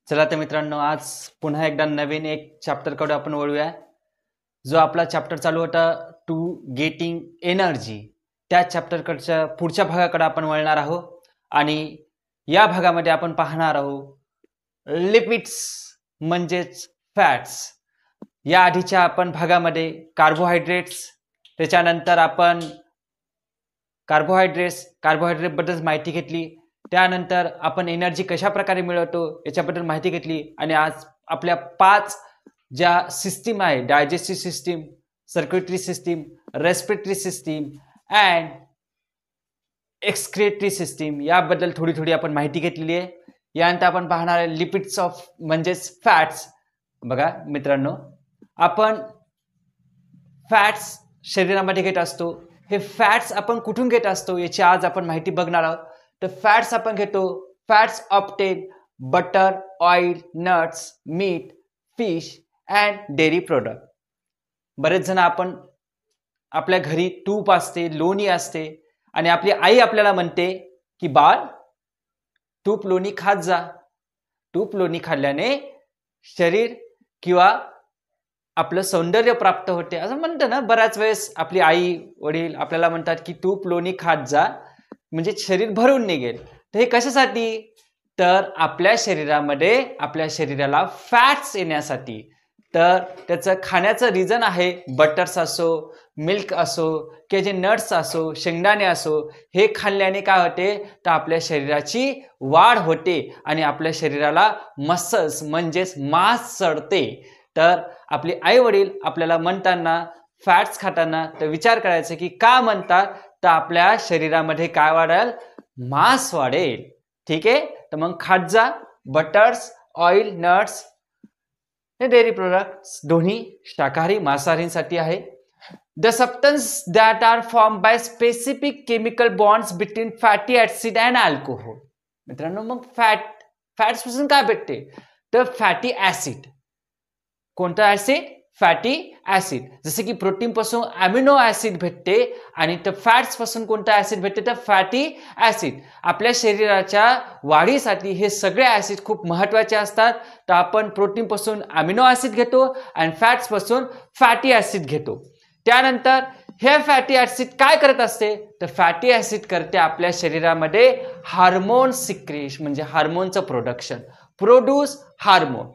चला तर मित्रांनो, आज पुन्हा एकदा नवीन एक चॅप्टरकडे आपण वळूया. जो आपला चॅप्टर चालू होता टू गेटिंग एनर्जी, त्या चॅप्टरकडच्या पुढच्या भागाकडे आपण वळणार आहोत. आणि या भागामध्ये आपण पाहणार आहोत लिपिड्स म्हणजेच फॅट्स. या आधीच्या आपण भागामध्ये कार्बोहायड्रेट्स, त्याच्यानंतर आपण कार्बोहायड्रेट बद्दल माहिती घेतली. त्यानंतर आपण एनर्जी कशा प्रकारे मिळवतो याच्याबद्दल माहिती घेतली. आणि आज आपल्या 5 ज्या सिस्टीम आहे, digestive system, circulatory system, respiratory system and excretory system, याबद्दल थोडी आपण माहिती घेतलेली आहे. यानंतर आपण पाहणार आहे लिपिड्स ऑफ म्हणजेच फॅट्स. बघा मित्रांनो, आपण फॅट्स शरीरामध्ये घेत असतो. हे फॅट्स आपण कुठून घेत असतो याची आज आपण माहिती बघणार आहोत. तर फॅट्स आपण घेतो, fats obtain butter, oil, nuts, meat, fish and dairy product. बरेच जण आपण आपल्या घरी तूप असते, लोणी असते आणि आपली आई आपल्याला म्हणते की बाळ, तूप लोणी खात जा. तूप लोणी खाल्ल्याने शरीर किंवा आपलं सौंदर्य प्राप्त होते असं म्हणतं ना. बऱ्याच वेळेस आपली आई वडील आपल्याला म्हणतात की तूप लोणी खात जा म्हणजे शरीर भरून निघेल. तर हे कशासाठी? तर आपल्या शरीरामध्ये आपल्या शरीराला फॅट्स येण्यासाठी. तर त्याचं खाण्याचं रिझन आहे बटर्स असो, मिल्क असो किंवा जे नट्स असो, शेंगदाणे असो, हे खाल्ल्याने काय होते तर आपल्या शरीराची वाढ होते आणि आपल्या शरीराला मसल्स म्हणजेच मांस चढते. तर आपले आई वडील आपल्याला म्हणताना, फॅट्स खाताना तर विचार करायचं की का म्हणतात, तर आपल्या शरीरामध्ये काय वाढेल? मांस वाढेल. ठीक आहे, तर मग खात जा butters, oil, nuts, dairy products, दोन्ही शाकाहारी मांसाहारींसाठी आहे. The substance that are form by specific chemical bonds between fatty acid and alcohol. मित्रांनो, मग फॅट्स पासून काय भेटते? तर फॅटी ऍसिड. कोणता ऍसिड? Fatty acid. जसे की प्रोटीन पासून अमिनो ऍसिड भेटते आणि तर फॅट्स पासून कोणता ऍसिड भेटते? तर फॅटी ऍसिड. आपल्या शरीराच्या वाढीसाठी हे सगळे ऍसिड खूप महत्वाचे असतात. तर आपण प्रोटीन पासून अमिनो ऍसिड घेतो आणि फॅट्स पासून फॅटी ऍसिड घेतो. त्यानंतर हे फॅटी ऍसिड काय करत असते? तर फॅटी ऍसिड करते आपल्या शरीरामध्ये हार्मोन सिक्रेशन, म्हणजे हार्मोनचं प्रोडक्शन, प्रोड्यूस हार्मोन.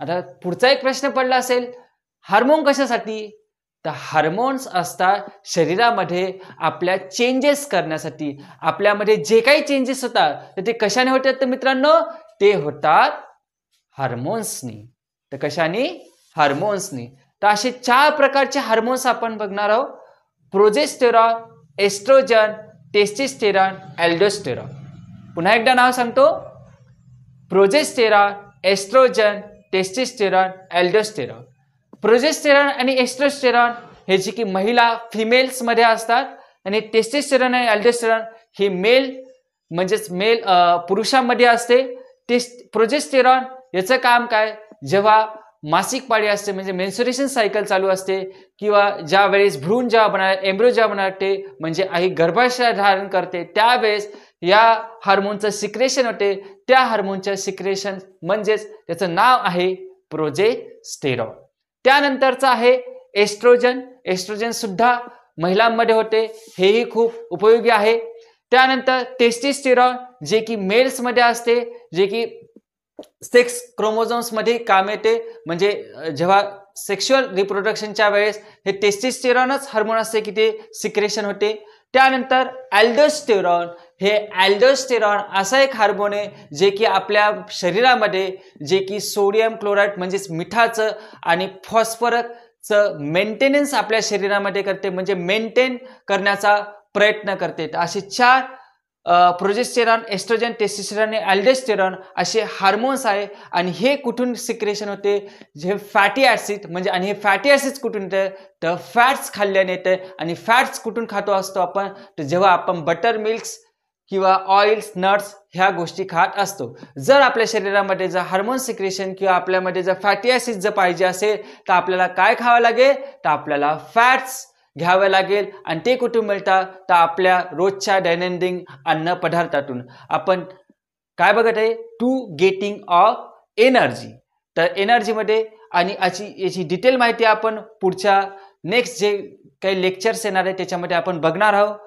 आता पुढचा एक प्रश्न पडला असेल, हार्मोन कशासाठी? तर हार्मोन्स असतात शरीरामध्ये आपल्या चेंजेस करण्यासाठी. आपल्यामध्ये जे काही चेंजेस होतात तर ते कशाने होतात? तर मित्रांनो, ते होतात हार्मोन्सनी. तर कशाने? हार्मोन्सनी. तर असे 4 प्रकारचे हार्मोन्स आपण बघणार आहोत: प्रोजेस्टेरॉन, एस्ट्रोजन, टेस्टोस्टेरॉन, अल्डोस्टेरॉन. पुन्हा एकदा नाव सांगतो: progesterone, oestrogen, testosterone, aldosterone. Progesterone आणि एस्ट्रोस्टेरॉन हे जे की महिला फिमेल्स मध्ये असतात आणि टेस्टोस्टेरॉन आणि अल्डोस्टेरॉन हे मेल म्हणजेच पुरुषांमध्ये असते. प्रोजेस्टेरॉन याचं काम काय? जेव्हा मासिक पाळी असते म्हणजे मेन्स्ट्रुएशन सायकल चालू असते किंवा ज्या वेळेस भ्रूण जेव्हा एम्ब्रियो जेव्हा बनते म्हणजे आई गर्भाशय धारण करते, त्यावेळेस या हार्मोनचं सिक्रेशन होते. त्या हार्मोनचं सिक्रेशन म्हणजेच त्याचं नाव आहे प्रोजेस्टेरॉन. त्यानंतरचं आहे एस्ट्रोजन. एस्ट्रोजन सुद्धा महिलांमध्ये होते, हेही खूप उपयोगी आहे. त्यानंतर टेस्टोस्टेरॉन जे की मेल्स मध्ये असते, जे की सेक्स क्रोमोझोम्स मध्ये काम येते. म्हणजे जेव्हा सेक्शुअल रिप्रोडक्शनच्या वेळेस हे टेस्टोस्टेरॉनच हार्मोन असते की ते सिक्रेशन होते. त्यानंतर अल्डोस्टेरॉन. हे अल्डोस्टेरॉन असा एक हार्मोन आहे जे की आपल्या शरीरामध्ये जे की सोडियम क्लोराईड म्हणजेच मिठाचं आणि फॉस्फरसचं मेंटेनन्स आपल्या शरीरामध्ये करते, म्हणजे मेंटेन करण्याचा प्रयत्न करते. असे 4 प्रोजेस्टेरॉन, एस्ट्रोजन, टेस्टोस्टेरॉन आणि अल्डोस्टेरॉन असे हार्मोन्स आहे. आणि हे कुठून सिक्रेशन होते? जे फॅटी ऍसिड म्हणजे. आणि हे फॅटी ऍसिड कुठून येते? तर फॅट्स खाल्ल्याने येते. आणि फॅट्स कुठून खातो असतो आपण? तर जेव्हा आपण बटर मिल्क्स किंवा ऑइल्स, नट्स ह्या गोष्टी खात असतो. जर आपल्या शरीरामध्ये जर हार्मोन सिक्रेशन किंवा आपल्यामध्ये जर फॅटी ऍसिड जर पाहिजे असेल तर आपल्याला काय खावं लागेल? तर आपल्याला फॅट्स घ्यावे लागेल. आणि ते कुठून मिळतात? तर आपल्या रोजच्या दैनंदिन अन्न पदार्थातून. आपण काय बघत आहे, टू गेटिंग ऑफ एनर्जी. तर एनर्जीमध्ये आणि याची डिटेल माहिती आपण पुढच्या नेक्स्ट जे काही लेक्चर्स येणार आहे त्याच्यामध्ये आपण बघणार आहोत.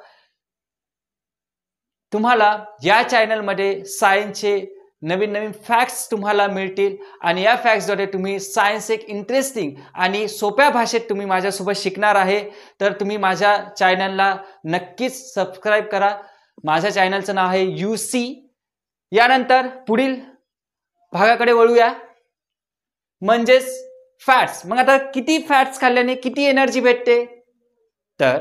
तुम्हाला या चॅनलमध्ये सायन्सचे नवीन नवीन फॅक्ट्स तुम्हाला मिळतील आणि या फॅक्ट्सद्वारे तुम्ही सायन्स एक इंटरेस्टिंग आणि सोप्या भाषेत तुम्ही माझ्यासोबत शिकणार आहे. तर तुम्ही माझ्या चॅनलला नक्कीच सबस्क्राईब करा. माझ्या चॅनलचं नाव आहे UC. यानंतर पुढील भागाकडे वळूया, म्हणजेच फॅट्स. मग आता किती फॅट्स खाल्ल्याने किती एनर्जी भेटते, तर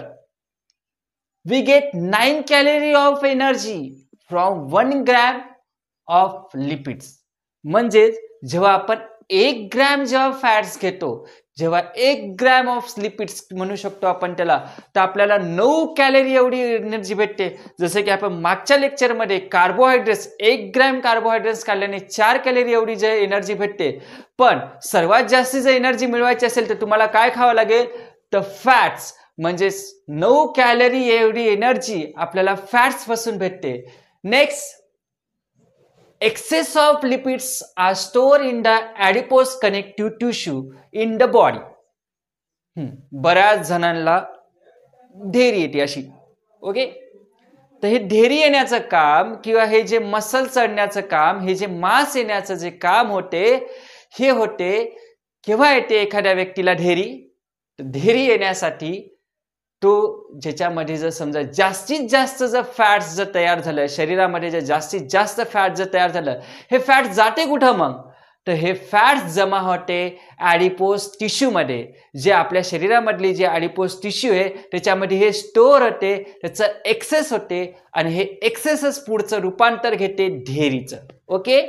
we get 9 calorie of energy from 1 gram of lipids. म्हणजे जेव्हा आपण 1 ग्रॅम जेव्हा फॅट्स घेतो, जेव्हा 1 ग्रॅम ऑफ लिपिड्स म्हणू शकतो आपण त्याला, तर आपल्याला 9 कॅलरी एवढी एनर्जी भेटते. जसे की आपण मागच्या लेक्चरमध्ये कार्बोहायड्रेट्स 1 ग्रॅम कार्बोहायड्रेट्स खाल्ल्याने 4 कॅलरी एवढी जे एनर्जी भेटते. पण सर्वात जास्त जर एनर्जी मिळवायची असेल तर तुम्हाला काय खावं लागेल, तर फॅट्स. म्हणजे 9 कॅलरी एवढी एनर्जी आपल्याला फॅट्स पासून भेटते. Next, excess of lipids are store in the adipose connective tissue in the body. बऱ्याच जणांना ढेरी येते अशी. ओके, तर हे ढेरी येण्याचं काम किंवा हे जे मसल चढण्याचं काम, हे जे मास येण्याचं जे काम होते, हे होते केव्हा येते एखाद्या व्यक्तीला ढेरी. ढेरी येण्यासाठी तो ज्याच्यामध्ये जर समजा जास्तीत जास्त जर फॅट्स जर तयार झालं, शरीरामध्ये जर जास्तीत जास्त फॅट जर तयार झालं, हे फॅट जाते कुठं मग, तर हे फॅट्स जमा होते ॲडिपोज टिश्यूमध्ये. जे आपल्या शरीरामधली जे ॲडिपोज टिश्यू आहे त्याच्यामध्ये हे स्टोअर होते, त्याचं एक्सेस होते आणि हे एक्सेसच पुढचं रूपांतर घेते ढेरीचं. ओके,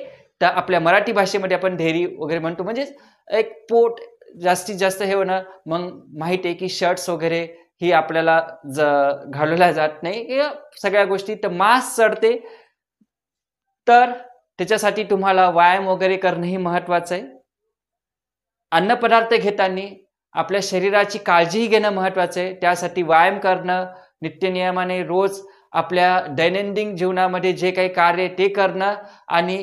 तर आपल्या मराठी भाषेमध्ये आपण ढेरी वगैरे म्हणतो, म्हणजे एक पोट जास्तीत जास्त हे होणं. मग माहित आहे की शर्ट्स वगैरे ही आपल्याला घालवल्या जात नाही, सगळ्या गोष्टी. तर मास चढते, तर त्याच्यासाठी तुम्हाला व्यायाम वगैरे करणंही महत्वाचं आहे. अन्नपदार्थ घेताना आपल्या शरीराची काळजीही घेणं महत्वाचं आहे. त्यासाठी व्यायाम करणं, नित्यनियमाने रोज आपल्या दैनंदिन जीवनामध्ये जे काही कार्य ते करणं आणि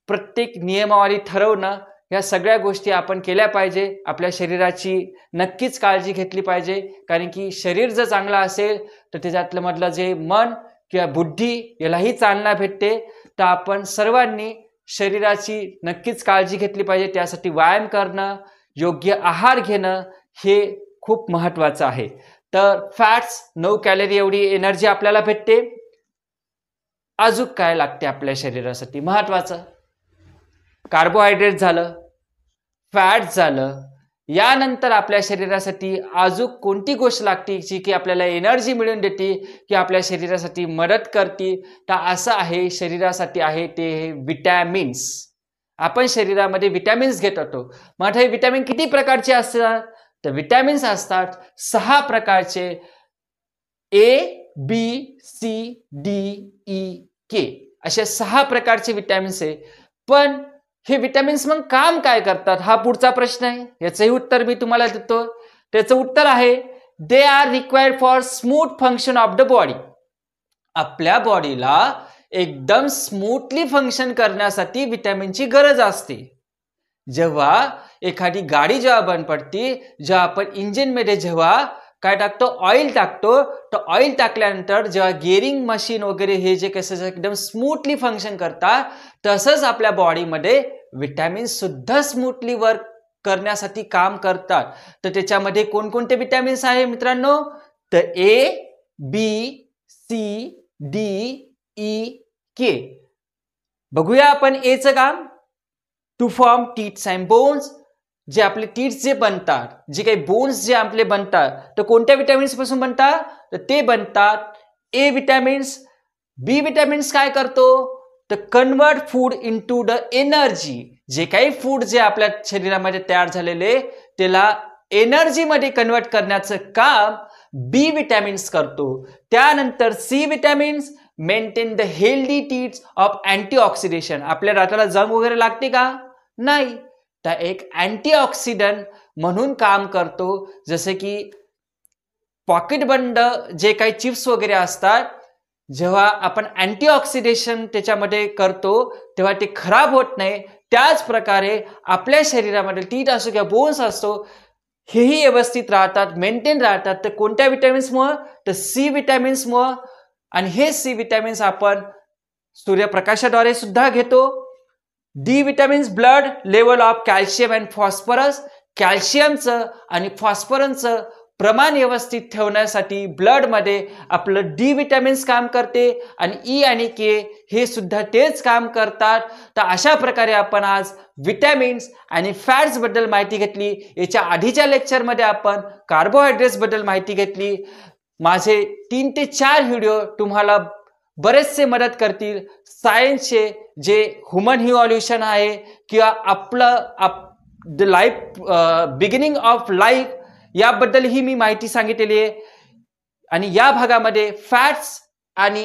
प्रत्येक नियमावली ठरवणं, या सगळ्या गोष्टी आपण केल्या पाहिजे. आपल्या शरीराची नक्कीच काळजी घेतली पाहिजे, कारण की शरीर जर चांगला असेल तर त्याच्यातलं मधलं जे मन किंवा बुद्धी यालाही चालना भेटते. तर आपण सर्वांनी शरीराची नक्कीच काळजी घेतली पाहिजे. त्यासाठी व्यायाम करणं, योग्य आहार घेणं हे खूप महत्वाचं आहे. तर फॅट्स 9 कॅलरी एवढी एनर्जी आपल्याला भेटते. अजून काय लागते आपल्या शरीरासाठी महत्वाचं, कार्बोहायड्रेट झालं, फॅट झालं. यानंतर आपल्या शरीरासाठी अजून कोणती गोष्ट लागते जी की आपल्याला एनर्जी मिळवून देते, की आपल्या शरीरासाठी मदत करते, तर असं आहे शरीरासाठी आहे ते विटॅमिन्स. आपण शरीरामध्ये विटॅमिन्स घेत होतो. मग हे विटॅमिन किती प्रकारचे असतात, तर विटॅमिन्स असतात 6 प्रकारचे, ABCDEK असे 6 प्रकारचे विटॅमिन्स आहे. पण हे विटॅमिन्स मग काम काय करतात हा पुढचा प्रश्न आहे. याचंही उत्तर मी तुम्हाला देतो. त्याचं उत्तर आहे, they are required for smooth function of the body. आपल्या बॉडीला एकदम स्मूथली फंक्शन करण्यासाठी विटॅमिनची गरज असते. जेव्हा एखादी गाडी जेव्हा बंद पडते, जेव्हा आपण इंजिनमध्ये जेव्हा काय टाकतो, ऑइल टाकतो, तर ऑइल टाकल्यानंतर जेव्हा गिअरिंग मशीन वगैरे हे जे कसं एकदम स्मूथली फंक्शन करतात, तसंच आपल्या बॉडीमध्ये विटॅमिन्स सुद्धा स्मूथली वर्क करण्यासाठी काम करतात. तर त्याच्यामध्ये कोणकोणते विटॅमिन्स आहे मित्रांनो, तर ABCDEK. बघूया आपण एचं काम, to form teeths and bones. जे आपले टीथ्स जे बनतात, जे काही बोन्स जे आपले बनतात, तर कोणत्या विटॅमिन्स पासून बनतात, तर ते बनतात ए विटॅमिन्स. बी विटॅमिन्स काय करतो, तर convert food into the energy. जे काही फूड जे आपल्या शरीरामध्ये तयार झालेले त्याला एनर्जी मध्ये कन्वर्ट करण्याचं काम बी विटॅमिन्स करतो. त्यानंतर C vitamins maintain the healthy teeths of antioxidation. आपल्या दाताला जंग वगैरे लागते का, नाही, तर एक अँटीऑक्सिडंट म्हणून काम करतो. जसे की पॉकेट बंद जे काही चिप्स वगैरे असतात जेव्हा आपण अँटीऑक्सिडेशन त्याच्यामध्ये करतो तेव्हा ते खराब होत नाही. त्याच प्रकारे आपल्या शरीरामध्ये टीथ असो किंवा बोन्स असतो हेही व्यवस्थित राहतात, मेंटेन राहतात. तर कोणत्या विटॅमिन्समुळं? तर सी विटॅमिन्समुळं. आणि हे सी विटॅमिन्स आपण सूर्यप्रकाशाद्वारे सुद्धा घेतो. D vitamins blood level of calcium and phosphorus. कॅल्शियमचं आणि फॉस्फरसचं प्रमाण व्यवस्थित ठेवण्यासाठी ब्लडमध्ये आपलं डी विटॅमिन्स काम करते आणि ई आणि के हे सुद्धा तेच काम करतात. तर अशा प्रकारे आपण आज विटॅमिन्स आणि फॅट्स बद्दल माहिती घेतली. याच्या आधीच्या लेक्चरमध्ये आपण कार्बोहायड्रेट्स बद्दल माहिती घेतली. माझे 3 ते 4 व्हिडिओ तुम्हाला बरेचसे मदत करतील. सायन्सचे जे ह्युमन इव्हॉल्युशन आहे किंवा आपलं the life beginning of life याबद्दलही मी माहिती सांगितलेली आहे. आणि या भागामध्ये फॅट्स आणि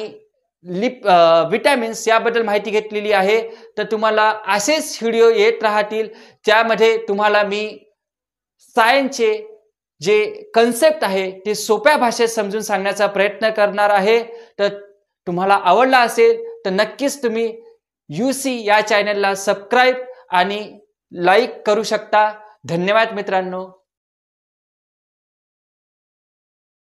विटॅमिन्स याबद्दल माहिती घेतलेली आहे. तर तुम्हाला असेच व्हिडिओ येत राहतील त्यामध्ये तुम्हाला मी सायन्सचे जे कन्सेप्ट आहे ते सोप्या भाषेत समजून सांगण्याचा प्रयत्न करणार आहे. तर तुम्हाला आवडला असेल तर नक्कीच तुम्ही UC या चॅनलला सबस्क्राईब आणि लाईक करू शकता. धन्यवाद मित्रांनो.